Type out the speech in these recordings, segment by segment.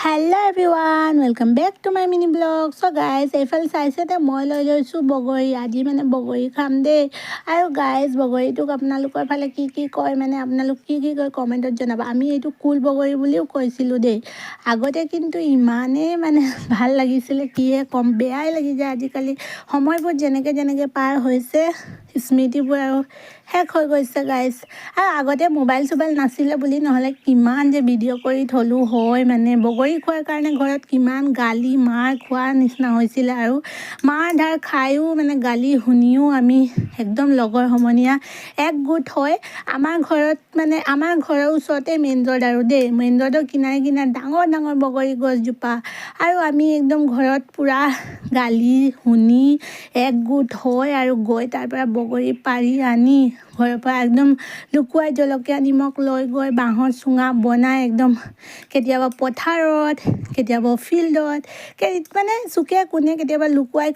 Hello everyone, welcome back to my mini blog. So guys, এইফালে চাইছে তে মই লৈ লৈছোঁ বগৰী। আজি মানে বগৰী খাম দেই। আৰু গাইজ বগৰীটোক আপোনালোকৰ ফালে কি কয় মানে আপোনালোক কি কয় কমেণ্টত জনাব। আমি এইটো কুল বগৰী বুলিও কৈছিলোঁ দেই। আগতে কিন্তু ইমানেই মানে ভাল লাগিছিলে, কিহে কম, বেয়াই লাগি যায় আজিকালি। সময়বোৰ যেনেকৈ পাৰ হৈছে, স্মৃতিবোৰ আৰু শেষ হৈ গৈছে গাইজ। আৰু আগতে মোবাইল চোবাইল নাছিলে বুলি নহ'লে কিমান যে ভিডিঅ' কৰি থলোঁ হয়, মানে বগৰী খোৱাৰ কাৰণে ঘৰত কিমান গালি মাৰ খোৱাৰ নিচিনা হৈছিলে। আৰু মাৰ ধাৰ খায়ো মানে গালি শুনিও আমি একদম লগৰ সমনীয়া একগোট হৈ আমাৰ ঘৰত মানে আমাৰ ঘৰৰ ওচৰতে মেইন ৰোড আৰু দেই, মেইন ৰোডৰ কিনাৰে ডাঙৰ বগৰী গছজোপা। আৰু আমি একদম ঘৰত পূৰা গালি শুনি একগোট হৈ আৰু গৈ তাৰ পৰা বগৰী পাৰি আনি ঘৰৰ পৰা একদম লুকুৱাই জলকীয়া নিমখ লৈ গৈ বাঁহৰ চুঙা বনাই একদম কেতিয়াবা পথাৰত, কেতিয়াবা ফিল্ডত, মানে চুকে কোণে কেতিয়াবা লুকুৱাই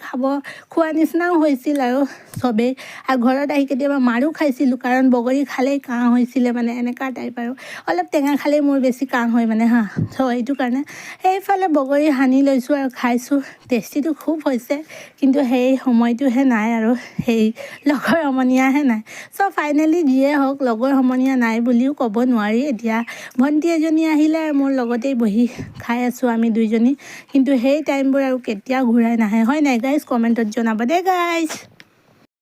খোৱা নিচিনাও হৈছিল আৰু চবেই। আৰু ঘৰত আহি কেতিয়াবা মাৰো খাইছিলোঁ, কাৰণ বগৰী খালেই কাহ হৈছিলে, মানে এনেকুৱা টাইপ আৰু অলপ টেঙা খালেই মোৰ বেছি কাহ হয় মানে চ' সেইটো কাৰণে সেইফালে বগৰী সানি লৈছোঁ আৰু খাইছোঁ। টেষ্টিটো খুব হৈছে, কিন্তু সেই সময়টোহে নাই আৰু সেই লগৰ সমনীয়াহে নাই। চ' ফাইনেলি যিয়ে হওক, লগৰ সমনীয়া নাই বুলিও ক'ব নোৱাৰি। এতিয়া ভণ্টি এজনী আহিলে আৰু মোৰ লগতেই বহি খাই আছোঁ আমি দুইজনী, কিন্তু সেই টাইমবোৰ আৰু কেতিয়াও ঘূৰাই নাহে, হয় নাই গাইজ? কমেণ্টত জনাব দেই গাইজ।